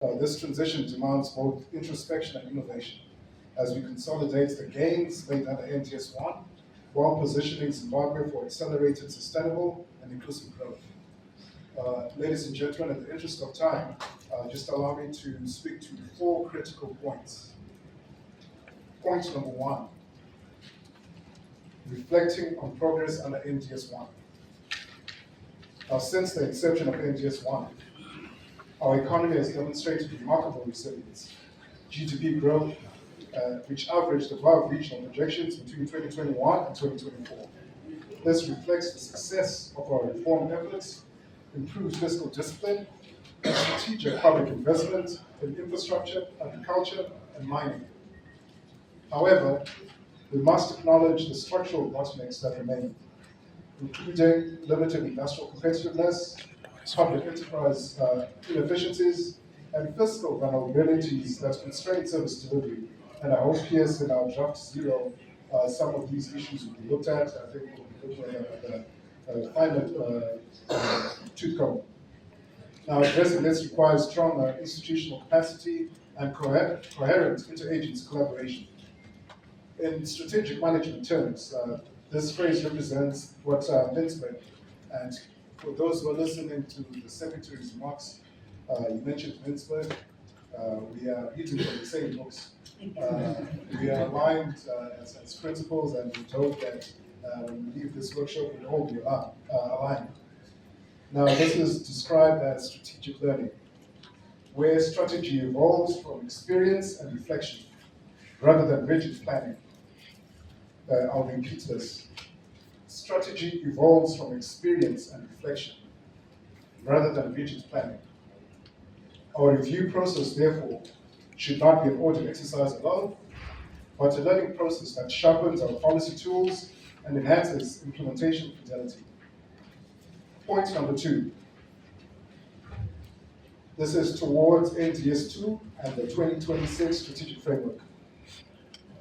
This transition demands both introspection and innovation as we consolidate the gains made under NTS 1 while positioning Zimbabwe for accelerated, sustainable, and inclusive growth. Ladies and gentlemen, in the interest of time, just allow me to speak to 4 critical points. Point number 1, reflecting on progress under NTS 1. Now, since the inception of NTS 1, our economy has demonstrated remarkable resilience. GDP growth, which averaged above regional projections between 2021 and 2024. This reflects the success of our reform efforts, improved fiscal discipline, and strategic public investment in infrastructure, agriculture, and mining. However, we must acknowledge the structural bottlenecks that remain, including limited industrial competitiveness, public enterprise inefficiencies, and fiscal vulnerabilities that constrain service delivery. And I hope, yes, in our draft 0, some of these issues will be looked at. I think we'll be looking at the final tooth comb. Now, addressing this requires strong institutional capacity and coherent interagency collaboration. In strategic management terms, this phrase represents what Pittsburgh, and for those who are listening to the Secretary's remarks, you mentioned Pittsburgh, we are reading from the same books. We are aligned as principals, and we're told that when we leave this workshop, we'll all be aligned. Now, this is described as strategic learning, where strategy evolves from experience and reflection, rather than rigid planning. I'll repeat this. Strategy evolves from experience and reflection, rather than rigid planning. Our review process, therefore, should not be an audit exercise alone, but a learning process that sharpens our policy tools and enhances implementation fidelity. Point number 2. This is towards NTS 2 and the 2026 strategic framework.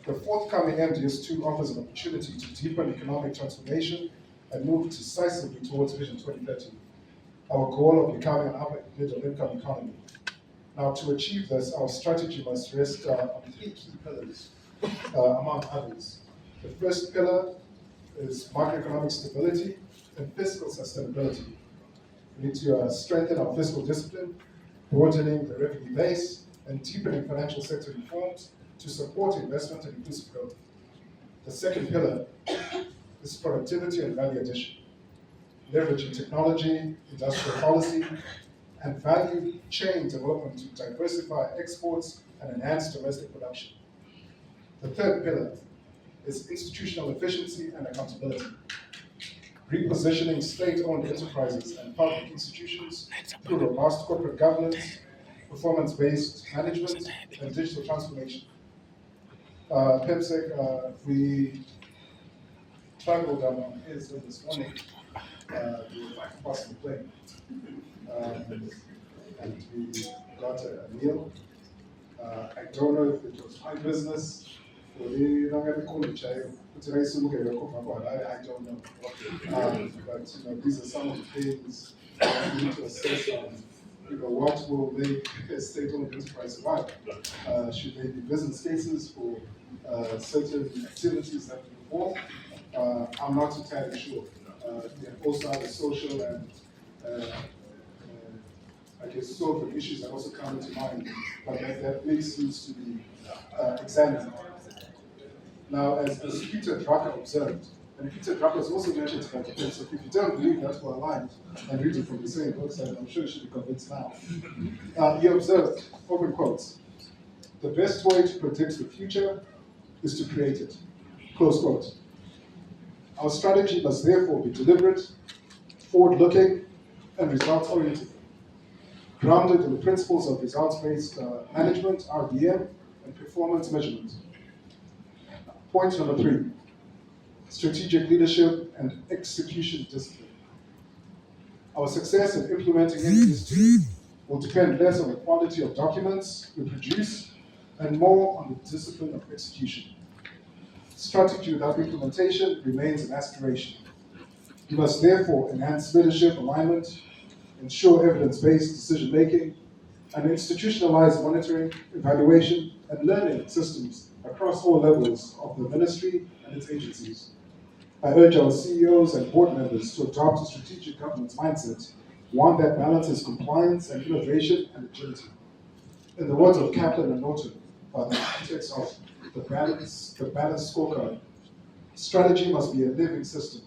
The forthcoming NTS 2 offers an opportunity to deepen economic transformation and move decisively towards Vision 2030, our goal of becoming an upper middle income economy. Now, to achieve this, our strategy must rest on 3 key pillars, among others. The first pillar is macroeconomic stability and fiscal sustainability. We need to strengthen our fiscal discipline, broadening the revenue base, and deepening financial sector reforms to support investment and inclusive growth. The second pillar is productivity and value addition, leveraging technology, industrial policy, and value chain development to diversify exports and enhance domestic production. The third pillar is institutional efficiency and accountability, repositioning state-owned enterprises and public institutions through robust corporate governance, performance-based management, and digital transformation. PEPSEC, we traveled on Israel this morning with a possible plane. And we got a meal. I don't know if it was my business or I don't know. But these are some of the things we need to assess on. What will make a state-owned enterprise survive? Should they be business cases for certain activities that we perform? I'm not entirely sure. There also are the social and sort of issues that also come into mind, but that needs to be examined. Now, as Peter Drucker observed, and Peter Drucker has also mentioned that, so if you don't believe that we're aligned and reading from the same website, I'm sure you should be convinced now. He observed, open quotes, "The best way to predict the future is to create it," close quote. Our strategy must therefore be deliberate, forward-looking, and results-oriented, grounded in the principles of results-based management, RBM, and performance measurement. Point number 3, strategic leadership and execution discipline. Our success in implementing NTS 2 will depend less on the quality of documents we produce and more on the discipline of execution. Strategy without implementation remains an aspiration. We must therefore enhance leadership alignment, ensure evidence-based decision-making, and institutionalize monitoring, evaluation, and learning systems across all levels of the ministry and its agencies. I urge our CEOs and board members to adopt a strategic governance mindset, one that balances compliance and innovation and agility. In the words of Kaplan and Norton, by the architects of the balanced scorecard, strategy must be a living system,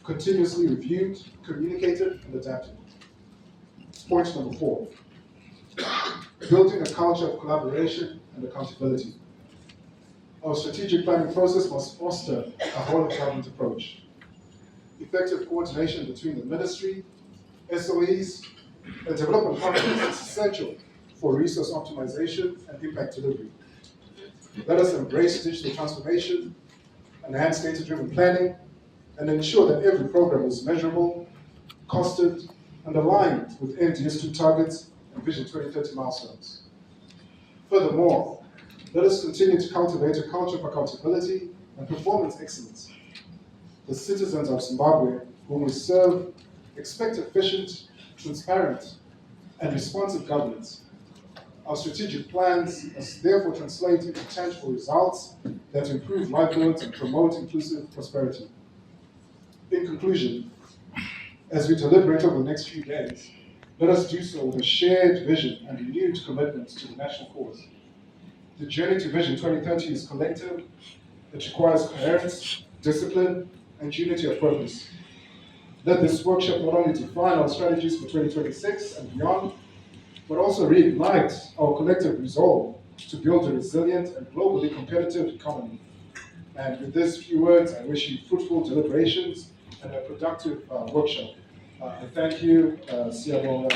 continuously reviewed, communicated, and adapted. Point number 4, building a culture of collaboration and accountability. Our strategic planning process must foster a whole-of-government approach. Effective coordination between the ministry, SOEs, and development partners is essential for resource optimization and impact delivery. Let us embrace digital transformation, enhance data-driven planning, and ensure that every program is measurable, costed, and aligned with NDS2 targets and Vision 2030 milestones. Furthermore, let us continue to cultivate a culture of accountability and performance excellence. The citizens of Zimbabwe, whom we serve, expect efficient, transparent, and responsive governance. Our strategic plans must therefore translate into tangible results that improve livelihoods and promote inclusive prosperity. In conclusion, as we deliberate over the next few days, let us do so with a shared vision and renewed commitment to the national cause. The journey to Vision 2030 is collective. It requires coherence, discipline, and unity of purpose. Let this workshop not only define our strategies for 2026 and beyond, but also reignite our collective resolve to build a resilient and globally competitive economy. And with these few words, I wish you fruitful deliberations and a productive workshop. I thank you, Siyabonga.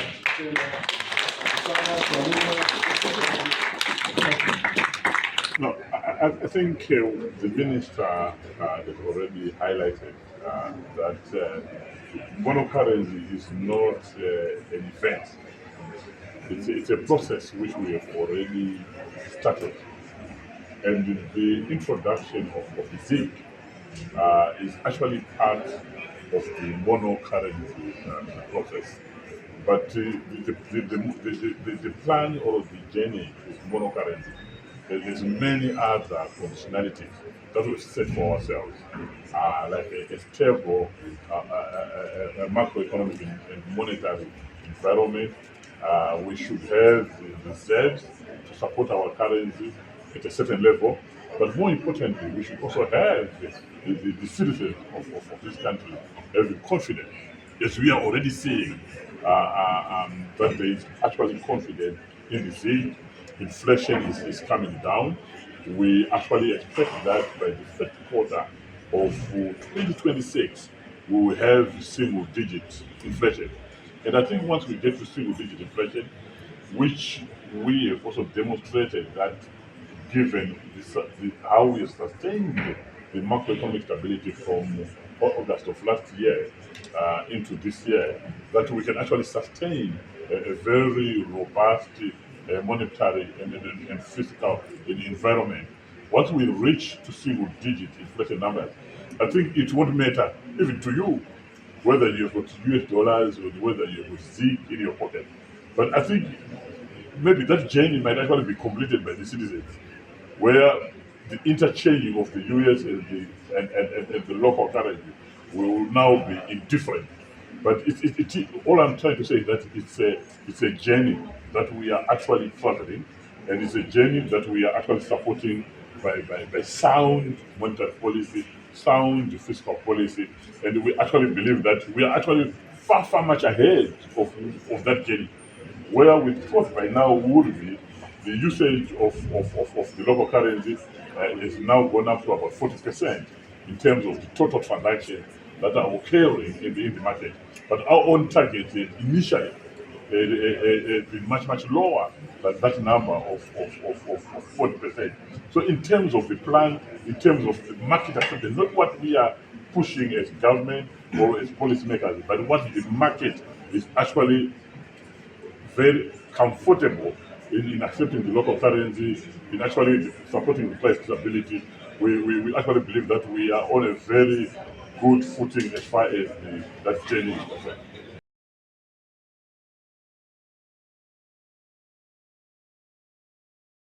No, I think the minister has already highlighted that monocurrency is not an event. It's a process which we have already started. And the introduction of the ZIG is actually part of the monocurrency process. But the plan or the journey is monocurrency. There's many other conditionalities that we've set for ourselves, like a stable macroeconomic and monetary environment. We should have the reserves to support our currency at a certain level, but more importantly, we should also have the citizens of this country having confidence, as we are already seeing that there is actually confidence in the ZIG. Inflation is coming down. We actually expect that by the third quarter of 2026, we will have single digit inflation. And I think once we get to single digit inflation, which we have also demonstrated that given how we sustained the macroeconomic stability from August of last year into this year, that we can actually sustain a very robust monetary and fiscal environment. Once we reach to single digit inflation numbers, I think it won't matter even to you whether you've got US dollars or whether you've got ZIG in your pocket. But I think maybe that journey might actually be completed by the citizens, where the interchanging of the US and the local currency will now be indifferent. But all I'm trying to say is that it's a journey that we are actually traveling, and it's a journey that we are actually supporting by sound monetary policy, sound fiscal policy, and we actually believe that we are actually far much ahead of that journey, where we thought by now would be the usage of the local currency is now gone up to about 40% in terms of the total transactions that are occurring in the market. But our own target initially been much lower than that number of 40%. So in terms of the plan, in terms of the market acceptance, not what we are pushing as government or as policymakers, but what the market is actually very comfortable in accepting the local currency, in actually supporting the price stability. We actually believe that we are on a very good footing as far as that journey is concerned.